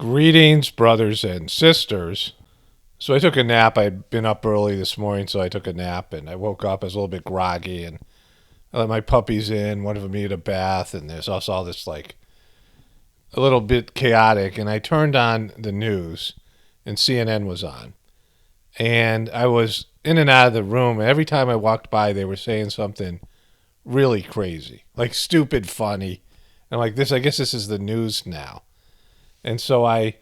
Greetings, brothers and sisters. So I took a nap. I'd been up early this morning, so I took a nap, and I woke up. I was a little bit groggy, and I let my puppies in. One of them needed a bath, and there's also all this, like, a little bit chaotic. And I turned on the news, and CNN was on. And I was in and out of the room, and every time I walked by, they were saying something really crazy, like stupid funny. And I'm like, I guess this is the news now. And so I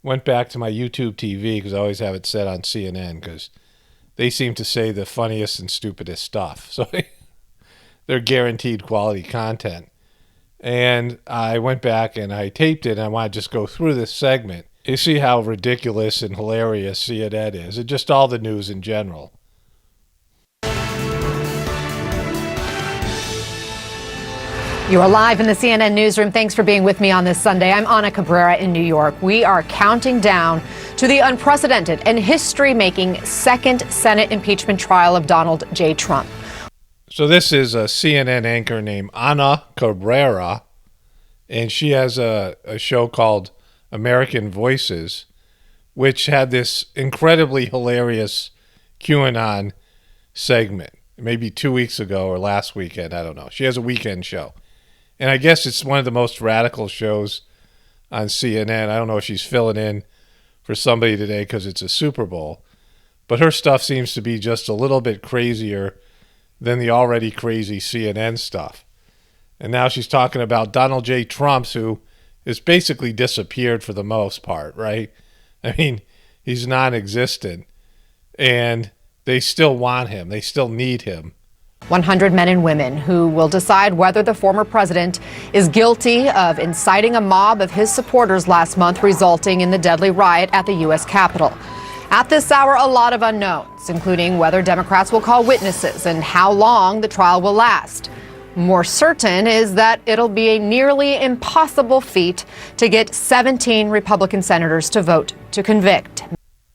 went back to my YouTube TV because I always have it set on CNN because they seem to say the funniest and stupidest stuff. So they're guaranteed quality content. And I went back and I taped it, and I want to just go through this segment. You see how ridiculous and hilarious CNN is, and just all the news in general. You are live in the CNN newsroom. Thanks for being with me on this Sunday. I'm Ana Cabrera in New York. We are counting down to the unprecedented and history-making second Senate impeachment trial of Donald J. Trump. So this is a CNN anchor named Ana Cabrera, and she has a show called American Voices, which had this incredibly hilarious QAnon segment, maybe 2 weeks ago or last weekend, I don't know. She has a weekend show. And I guess it's one of the most radical shows on CNN. I don't know if she's filling in for somebody today because it's a Super Bowl. But her stuff seems to be just a little bit crazier than the already crazy CNN stuff. And now she's talking about Donald J. Trump, who has basically disappeared for the most part, right? I mean, he's non-existent. And they still want him. They still need him. 100 men and women who will decide whether the former president is guilty of inciting a mob of his supporters last month, resulting in the deadly riot at the U.S. Capitol. At this hour, a lot of unknowns, including whether Democrats will call witnesses and how long the trial will last. More certain is that it'll be a nearly impossible feat to get 17 Republican senators to vote to convict.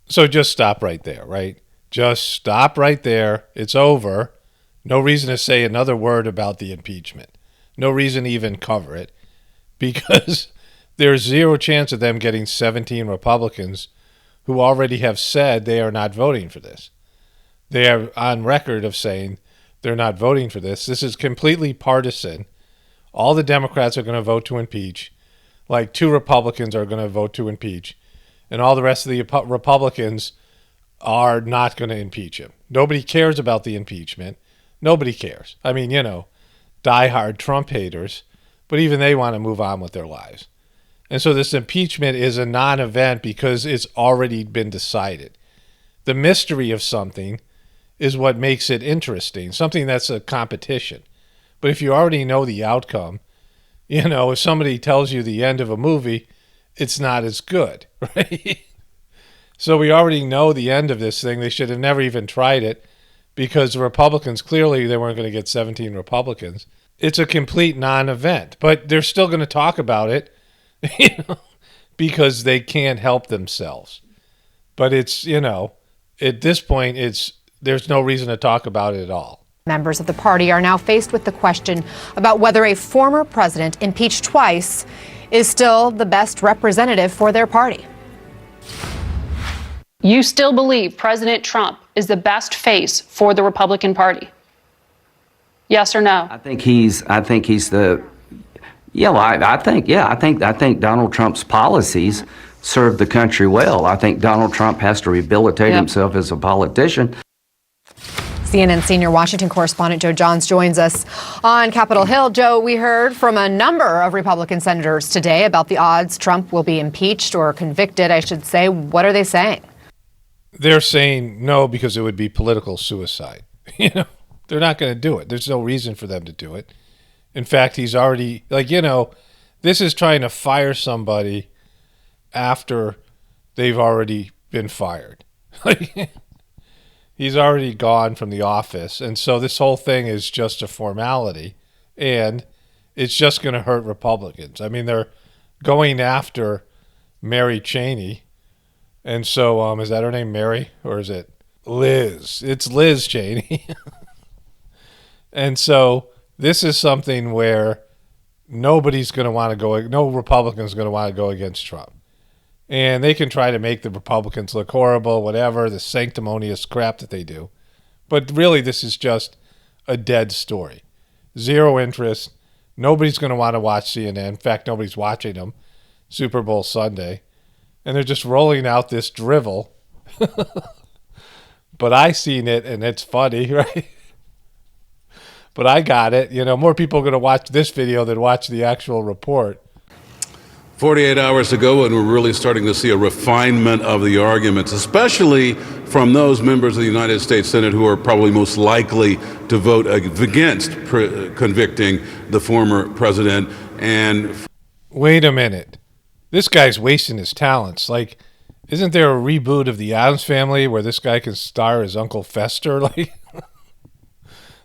So just stop right there, right? Just stop right there. It's over. No reason to say another word about the impeachment. No reason to even cover it, because there's zero chance of them getting 17 Republicans who already have said they are not voting for this. They are on record of saying they're not voting for this. This is completely partisan. All the Democrats are going to vote to impeach. Like 2 Republicans are going to vote to impeach. And all the rest of the Republicans are not going to impeach him. Nobody cares about the impeachment. Nobody cares. I mean, diehard Trump haters, but even they want to move on with their lives. And so this impeachment is a non-event because it's already been decided. The mystery of something is what makes it interesting, something that's a competition. But if you already know the outcome, if somebody tells you the end of a movie, it's not as good, right? So we already know the end of this thing. They should have never even tried it, because the Republicans, clearly they weren't going to get 17 Republicans. It's a complete non-event, but they're still going to talk about it, because they can't help themselves. But it's, at this point, there's no reason to talk about it at all. Members of the party are now faced with the question about whether a former president impeached twice is still the best representative for their party. You still believe President Trump is the best face for the Republican Party? Yes or no? I think Donald Trump's policies serve the country well. I think Donald Trump has to rehabilitate himself as a politician. CNN senior Washington correspondent Joe Johns joins us on Capitol Hill. Joe, we heard from a number of Republican senators today about the odds Trump will be impeached or convicted, I should say. What are they saying? They're saying no because it would be political suicide. They're not going to do it. There's no reason for them to do it. In fact, he's already, this is trying to fire somebody after they've already been fired. He's already gone from the office. And so this whole thing is just a formality, and it's just going to hurt Republicans. I mean, they're going after Mary Cheney. And so, is that her name, Mary, or is it Liz? It's Liz Cheney. And so this is something where nobody's going to want to go, no Republican's going to want to go against Trump. And they can try to make the Republicans look horrible, whatever, the sanctimonious crap that they do. But really, this is just a dead story. Zero interest. Nobody's going to want to watch CNN. In fact, nobody's watching them. Super Bowl Sunday. And they're just rolling out this drivel. But I seen it, and it's funny, right? But I got it. You know, more people are going to watch this video than watch the actual report. 48 hours ago, and we're really starting to see a refinement of the arguments, especially from those members of the United States Senate who are probably most likely to vote against convicting the former president. And wait a minute. This guy's wasting his talents. Like, isn't there a reboot of the Addams Family where this guy can star as Uncle Fester? Like,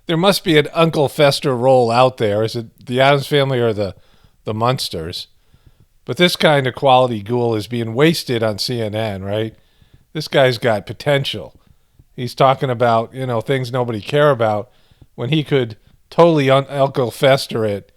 there must be an Uncle Fester role out there. Is it the Addams Family or the Munsters? But this kind of quality ghoul is being wasted on CNN, right? This guy's got potential. He's talking about, you know, things nobody care about when he could totally Uncle Fester it.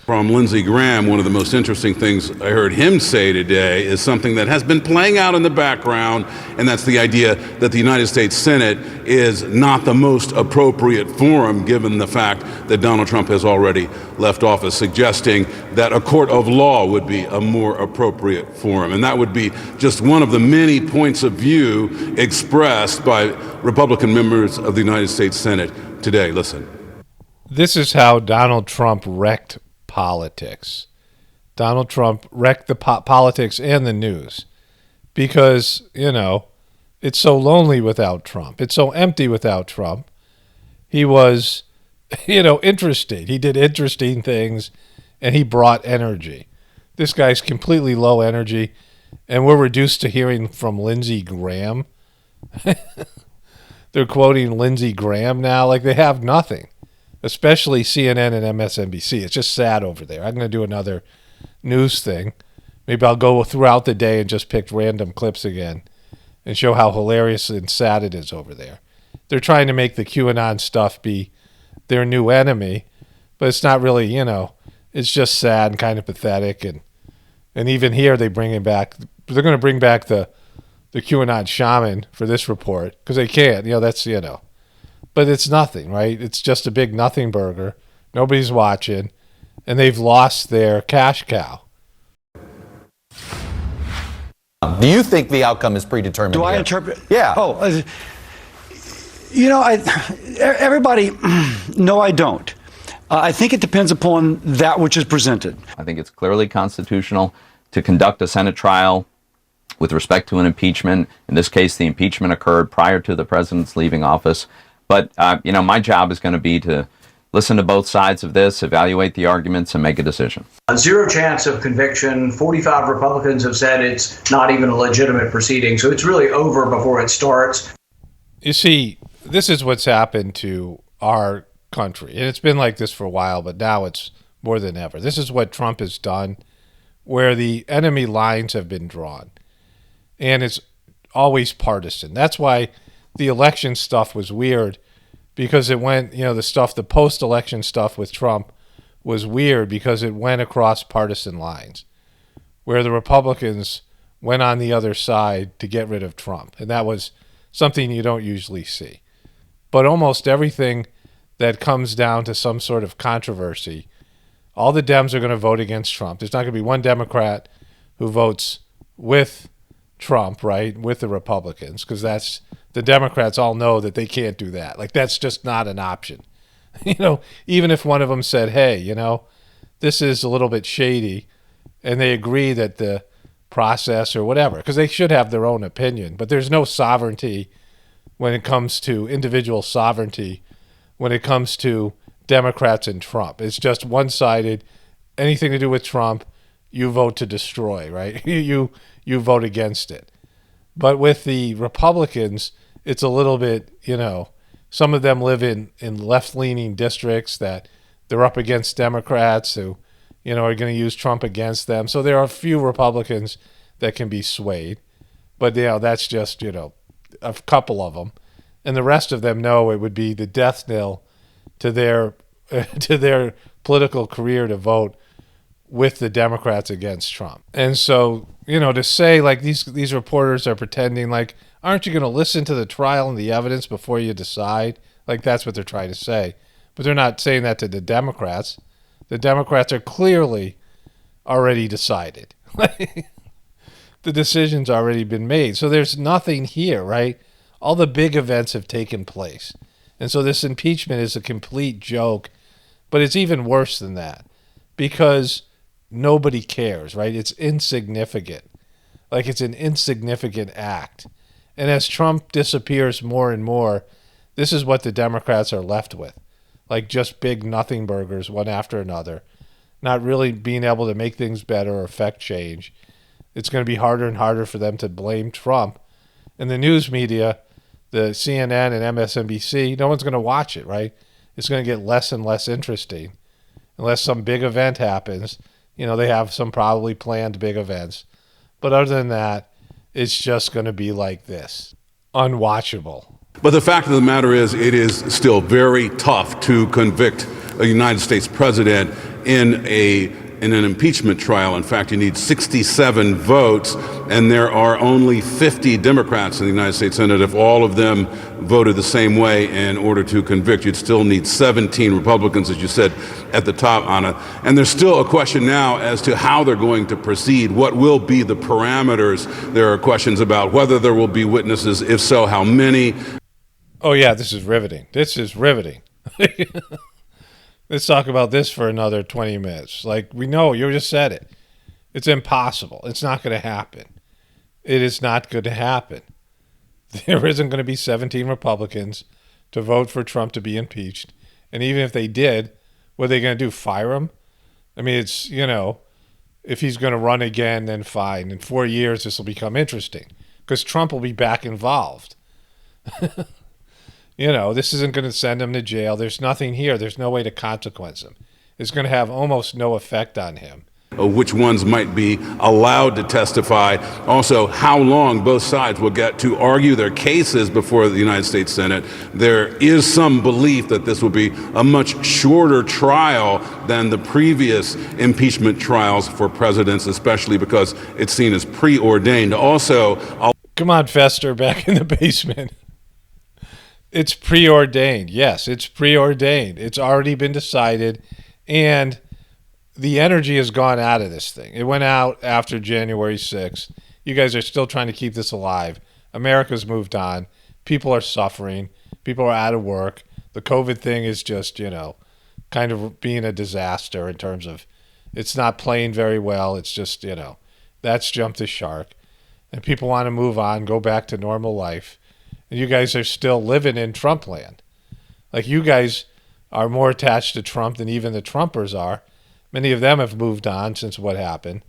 From Lindsey Graham, one of the most interesting things I heard him say today is something that has been playing out in the background, and that's the idea that the United States Senate is not the most appropriate forum given the fact that Donald Trump has already left office, suggesting that a court of law would be a more appropriate forum. And that would be just one of the many points of view expressed by Republican members of the United States Senate today. Listen. This is how Donald Trump wrecked politics. Donald Trump wrecked the politics and the news because, you know, it's so lonely without Trump. It's so empty without Trump. He was, you know, interesting. He did interesting things and he brought energy. This guy's completely low energy and we're reduced to hearing from Lindsey Graham. They're quoting Lindsey Graham now like they have nothing. Especially CNN and MSNBC. It's just sad over there. I'm going to do another news thing. Maybe I'll go throughout the day and just pick random clips again and show how hilarious and sad it is over there. They're trying to make the QAnon stuff be their new enemy, but it's not really, you know, it's just sad and kind of pathetic. And even here they bring it back. They're going to bring back the QAnon shaman for this report because they can't. You know, that's, you know. But it's nothing, right? It's just a big nothing burger. Nobody's watching, and they've lost their cash cow. Do you think the outcome is predetermined? Do here? I interpret? Yeah. Oh, you know, everybody, no, I don't. I think it depends upon that which is presented. I think it's clearly constitutional to conduct a Senate trial with respect to an impeachment. In this case, the impeachment occurred prior to the president's leaving office. But, you know, my job is going to be to listen to both sides of this, evaluate the arguments, and make a decision. Zero chance of conviction. 45 Republicans have said it's not even a legitimate proceeding. So it's really over before it starts. You see, this is what's happened to our country. And it's been like this for a while, but now it's more than ever. This is what Trump has done, where the enemy lines have been drawn. And it's always partisan. That's why the election stuff was weird, because it went, you know, the post-election stuff with Trump was weird because it went across partisan lines, where the Republicans went on the other side to get rid of Trump. And that was something you don't usually see. But almost everything that comes down to some sort of controversy, all the Dems are going to vote against Trump. There's not going to be one Democrat who votes with Trump, right, with the Republicans, because that's the Democrats all know that they can't do that. Like, that's just not an option. You know, even if one of them said, hey, you know, this is a little bit shady, and they agree that the process or whatever, because they should have their own opinion, but there's no sovereignty when it comes to individual sovereignty, when it comes to Democrats and Trump. It's just one-sided. Anything to do with Trump, you vote to destroy, right? You vote against it. But with the Republicans, it's a little bit, you know, some of them live in left-leaning districts that they're up against Democrats who, you know, are going to use Trump against them. So there are a few Republicans that can be swayed. But, you know, that's just, you know, a couple of them. And the rest of them know it would be the death knell to their political career to vote with the Democrats against Trump. And so You know, to say like these reporters are pretending like, aren't you going to listen to the trial and the evidence before you decide? Like that's what they're trying to say. But they're not saying that to the Democrats. The Democrats are clearly already decided. The decision's already been made. So there's nothing here, right? All the big events have taken place. And so this impeachment is a complete joke. But it's even worse than that because nobody cares, right? It's insignificant. Like it's an insignificant act. And as Trump disappears more and more, this is what the Democrats are left with. Like just big nothing burgers, one after another. Not really being able to make things better or affect change. It's going to be harder and harder for them to blame Trump. And the news media, the CNN and MSNBC, no one's going to watch it, right? It's going to get less and less interesting unless some big event happens. You know, they have some probably planned big events. But other than that, it's just going to be like this. Unwatchable. But the fact of the matter is, it is still very tough to convict a United States president in an impeachment trial. In fact, you need 67 votes, and there are only 50 Democrats in the United States Senate. If all of them voted the same way in order to convict, you'd still need 17 Republicans, as you said at the top, Anna. And there's still a question now as to how they're going to proceed. What will be the parameters? There are questions about whether there will be witnesses. If so, how many? Oh, yeah, this is riveting. This is riveting. Let's talk about this for another 20 minutes. Like, we know, you just said it. It's impossible. It's not going to happen. It is not going to happen. There isn't going to be 17 Republicans to vote for Trump to be impeached. And even if they did, what are they going to do, fire him? I mean, it's, you know, if he's going to run again, then fine. In 4 years, this will become interesting because Trump will be back involved. You know, this isn't going to send him to jail. There's nothing here. There's no way to consequence him. It's going to have almost no effect on him. Which ones might be allowed to testify. Also, how long both sides will get to argue their cases before the United States Senate. There is some belief that this will be a much shorter trial than the previous impeachment trials for presidents, especially because it's seen as preordained. Also, come on, Fester, back in the basement. It's preordained. Yes, it's preordained. It's already been decided, and the energy has gone out of this thing. It went out after January 6th. You guys are still trying to keep this alive. America's moved on. People are suffering. People are out of work. The COVID thing is just, you know, kind of being a disaster in terms of it's not playing very well. It's just, you know, that's jumped the shark. And people want to move on, go back to normal life. And you guys are still living in Trump land. Like, you guys are more attached to Trump than even the Trumpers are. Many of them have moved on since what happened.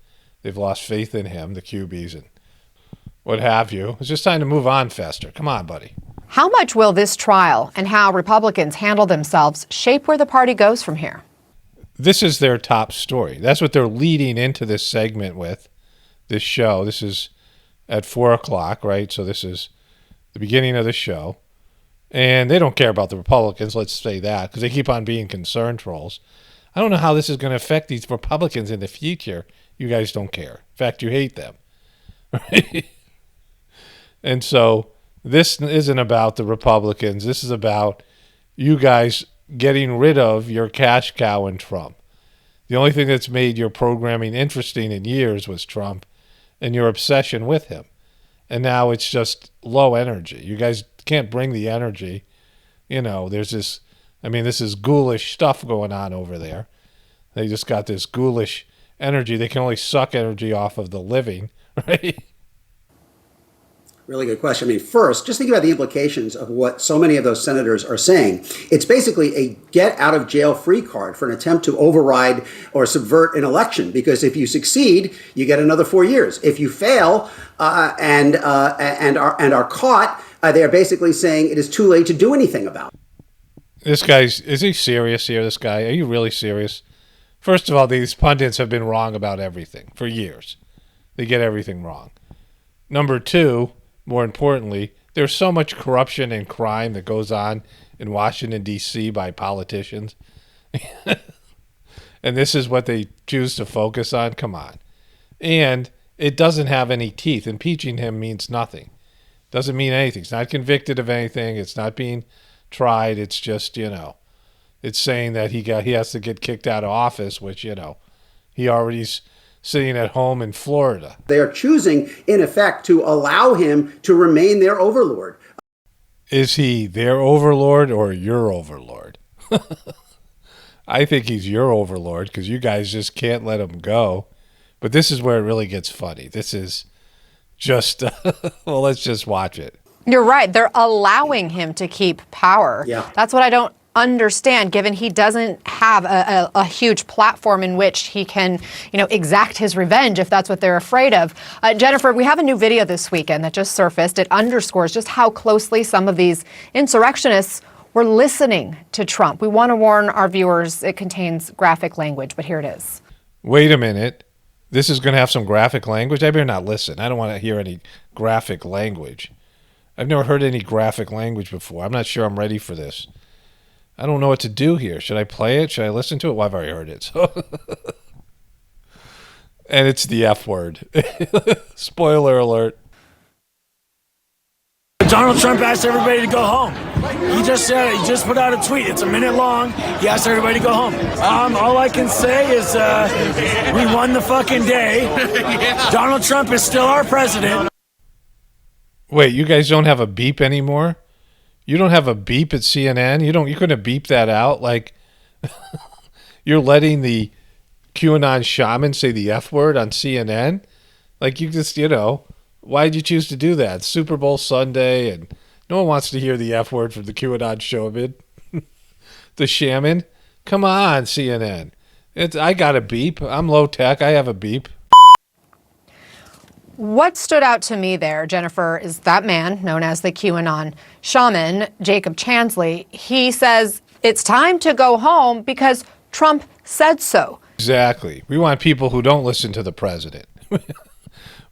They've lost faith in him, the QBs and what have you. It's just time to move on, Fester. Come on, buddy. How much will this trial and how Republicans handle themselves shape where the party goes from here? This is their top story. That's what they're leading into this segment with, this show. This is at 4 o'clock, right? So this is the beginning of the show. And they don't care about the Republicans, let's say that, because they keep on being concern trolls. I don't know how this is going to affect these Republicans in the future. You guys don't care. In fact, you hate them. And so this isn't about the Republicans. This is about you guys getting rid of your cash cow in Trump. The only thing that's made your programming interesting in years was Trump and your obsession with him. And now it's just low energy. You guys can't bring the energy. You know, there's this, I mean, this is ghoulish stuff going on over there. They just got this ghoulish energy. They can only suck energy off of the living, right? Really good question. I mean, first, just think about the implications of what so many of those senators are saying. It's basically a get out of jail free card for an attempt to override or subvert an election. Because if you succeed, you get another 4 years. If you fail and are caught, they're basically saying it is too late to do anything about it. This guy's, is he serious here, this guy? Are you really serious? First of all, these pundits have been wrong about everything for years. They get everything wrong. Number two, more importantly, there's so much corruption and crime that goes on in Washington, D.C. by politicians. And this is what they choose to focus on? Come on. And it doesn't have any teeth. Impeaching him means nothing. Doesn't mean anything. It's not convicted of anything. It's not being tried. It's just, it's saying that he has to get kicked out of office, which, he already's sitting at home in Florida. They are choosing, in effect, to allow him to remain their overlord. Is he their overlord or your overlord? I think he's your overlord because you guys just can't let him go. But this is where it really gets funny. This is just, well, let's just watch it. You're right. They're allowing him to keep power. Yeah. That's what I don't understand, given he doesn't have a huge platform in which he can, exact his revenge if that's what they're afraid of. Jennifer, we have a new video this weekend that just surfaced. It underscores just how closely some of these insurrectionists were listening to Trump. We want to warn our viewers it contains graphic language, but here it is. Wait a minute. This is going to have some graphic language? I better not listen. I don't want to hear any graphic language. I've never heard any graphic language before. I'm not sure I'm ready for this. I don't know what to do here. Should I play it? Should I listen to it? Well, I've already heard it. So. And it's the F word. Spoiler alert. Donald Trump asked everybody to go home. He just put out a tweet. It's a minute long. He asked everybody to go home. All I can say is we won the fucking day. Yeah. Donald Trump is still our president. Wait, you guys don't have a beep anymore? You don't have a beep at CNN? You couldn't beep that out? Like, you're letting the QAnon shaman say the F word on CNN? Like, you just, why'd you choose to do that? Super Bowl Sunday, and no one wants to hear the F word from the QAnon shaman. The shaman? Come on, CNN. I got a beep. I'm low tech. I have a beep. What stood out to me there, Jennifer, is that man known as the QAnon shaman, Jacob Chansley. He says it's time to go home because Trump said so. Exactly. We want people who don't listen to the president.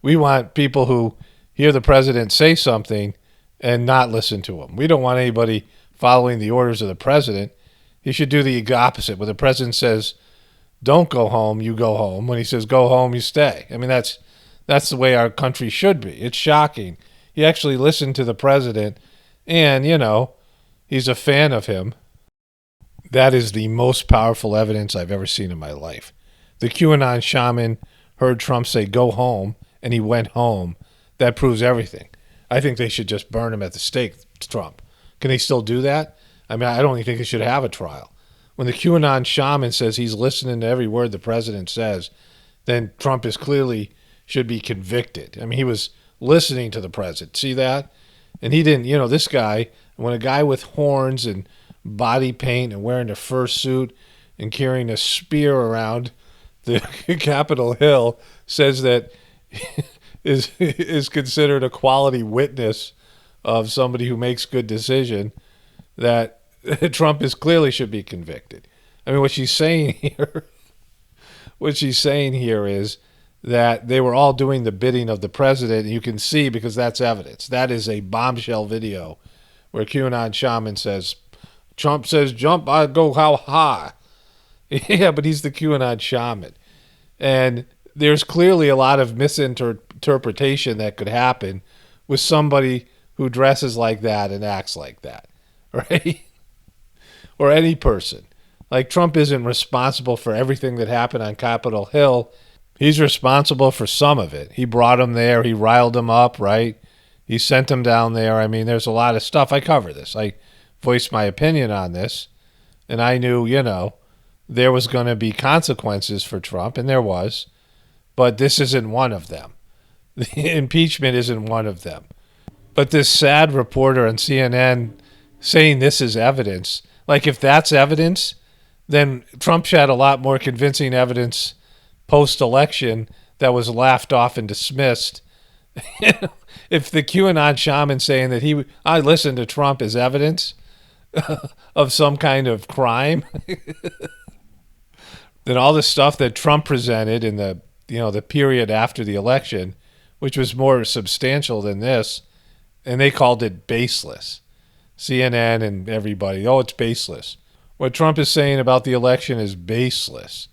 We want people who hear the president say something and not listen to him. We don't want anybody following the orders of the president. He should do the opposite. When the president says, don't go home, you go home. When he says, go home, you stay. I mean, that's the way our country should be. It's shocking. He actually listened to the president and, he's a fan of him. That is the most powerful evidence I've ever seen in my life. The QAnon shaman heard Trump say, go home, and he went home. That proves everything. I think they should just burn him at the stake, Trump. Can they still do that? I mean, I don't even think they should have a trial. When the QAnon shaman says he's listening to every word the president says, then Trump should be convicted. I mean, he was listening to the president. See that? And he didn't, this guy, when a guy with horns and body paint and wearing a fursuit and carrying a spear around the Capitol Hill says that is considered a quality witness of somebody who makes good decision, that Trump should be convicted. I mean, what she's saying here is that they were all doing the bidding of the president, and you can see, because that's evidence. That is a bombshell video where QAnon shaman says, Trump says, jump, I go how high. Yeah, but he's the QAnon shaman. And there's clearly a lot of misinterpretation that could happen with somebody who dresses like that and acts like that, right? Or any person. Like, Trump isn't responsible for everything that happened on Capitol Hill. He's responsible for some of it. He brought him there. He riled him up, right? He sent him down there. I mean, there's a lot of stuff. I cover this. I voiced my opinion on this, and I knew, there was going to be consequences for Trump, and there was, but this isn't one of them. The impeachment isn't one of them. But this sad reporter on CNN saying this is evidence, like, if that's evidence, then Trump had a lot more convincing evidence post-election that was laughed off and dismissed. If the QAnon shaman saying that I listened to Trump is evidence of some kind of crime, then all the stuff that Trump presented in the period after the election, which was more substantial than this, and they called it baseless. CNN and everybody, it's baseless. What Trump is saying about the election is baseless.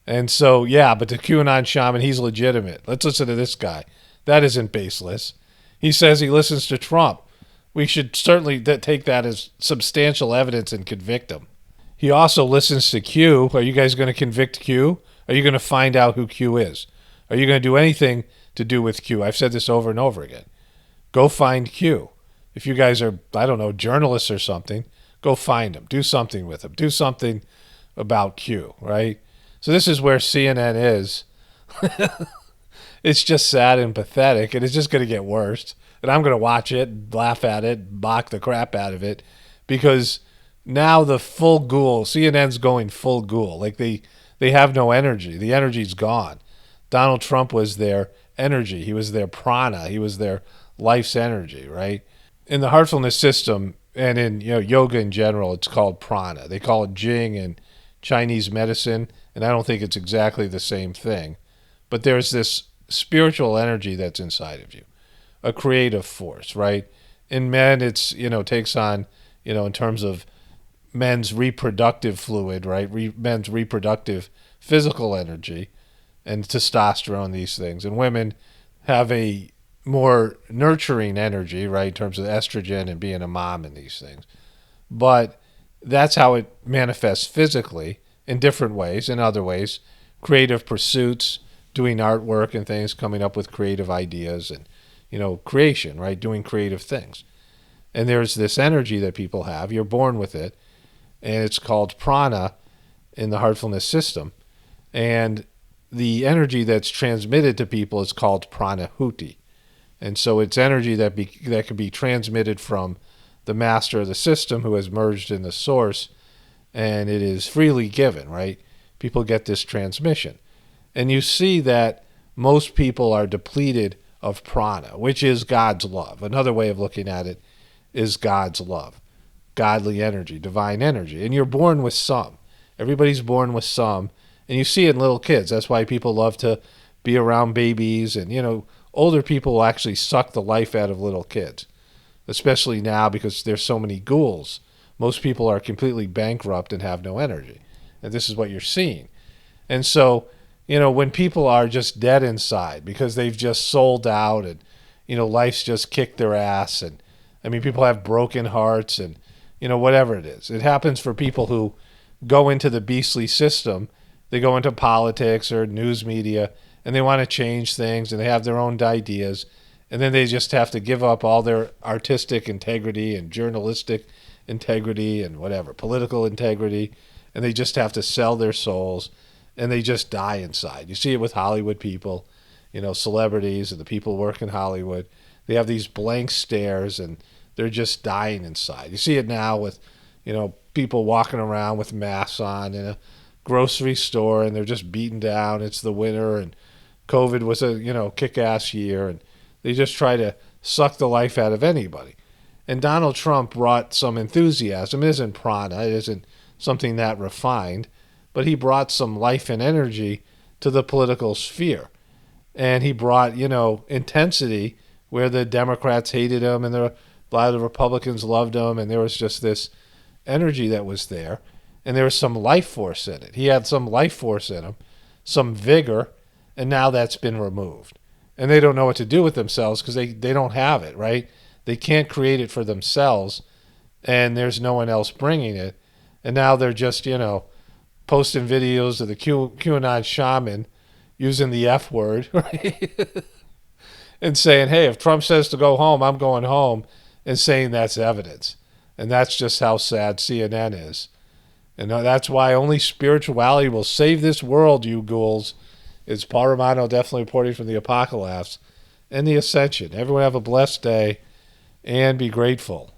And so, yeah, but the QAnon shaman, he's legitimate. Let's listen to this guy. That isn't baseless. He says he listens to Trump. We should certainly take that as substantial evidence and convict him. He also listens to Q. Are you guys going to convict Q? Are you going to find out who Q is? Are you going to do anything to do with Q? I've said this over and over again. Go find Q. If you guys are, I don't know, journalists or something, go find him. Do something with him. Do something about Q, right? So this is where CNN is. It's just sad and pathetic, and it's just going to get worse. And I'm going to watch it, laugh at it, mock the crap out of it, because now the full ghoul, CNN's going full ghoul. Like they have no energy. The energy's gone. Donald Trump was their energy. He was their prana. He was their life's energy, right? In the heartfulness system and in yoga in general, it's called prana. They call it Jing in Chinese medicine, and I don't think it's exactly the same thing. But there's this spiritual energy that's inside of you, a creative force, right? In men, it's, takes on, in terms of men's reproductive fluid, right? Men's reproductive physical energy and testosterone, these things. And women have a more nurturing energy, right, in terms of estrogen and being a mom and these things. But that's how it manifests physically in different ways. In other ways, creative pursuits, doing artwork and things, coming up with creative ideas and, creation, right, doing creative things. And there's this energy that people have. You're born with it, and it's called prana in the heartfulness system. And the energy that's transmitted to people is called pranahuti. And so it's energy that can be transmitted from the master of the system who has merged in the source, and it is freely given, right? People get this transmission. And you see that most people are depleted of prana, which is God's love. Another way of looking at it is God's love, godly energy, divine energy. And you're born with some. Everybody's born with some. And you see it in little kids. That's why people love to be around babies. And, older people will actually suck the life out of little kids, especially now because there's so many ghouls. Most people are completely bankrupt and have no energy. And this is what you're seeing. And so, when people are just dead inside because they've just sold out and, life's just kicked their ass. And, people have broken hearts and, whatever it is. It happens for people who go into the beastly system. They go into politics or news media and they want to change things and they have their own ideas. And then they just have to give up all their artistic integrity and journalistic integrity and whatever, political integrity. And they just have to sell their souls. And they just die inside. You see it with Hollywood people, celebrities and the people work in Hollywood. They have these blank stares and they're just dying inside. You see it now with, people walking around with masks on in a grocery store and they're just beaten down. It's the winter and COVID was a, kick-ass year. And they just try to suck the life out of anybody. And Donald Trump brought some enthusiasm. It isn't prana. It isn't something that refined. But he brought some life and energy to the political sphere. And he brought, intensity where the Democrats hated him and a lot of the Republicans loved him. And there was just this energy that was there. And there was some life force in it. He had some life force in him, some vigor, and now that's been removed. And they don't know what to do with themselves because they don't have it, right? They can't create it for themselves, and there's no one else bringing it. And now they're just, posting videos of the QAnon shaman using the F word, right? And saying, hey, if Trump says to go home, I'm going home, and saying that's evidence. And that's just how sad CNN is. And that's why only spirituality will save this world, you ghouls. It's Paul Romano definitely reporting from the Apocalypse and the Ascension. Everyone have a blessed day and be grateful.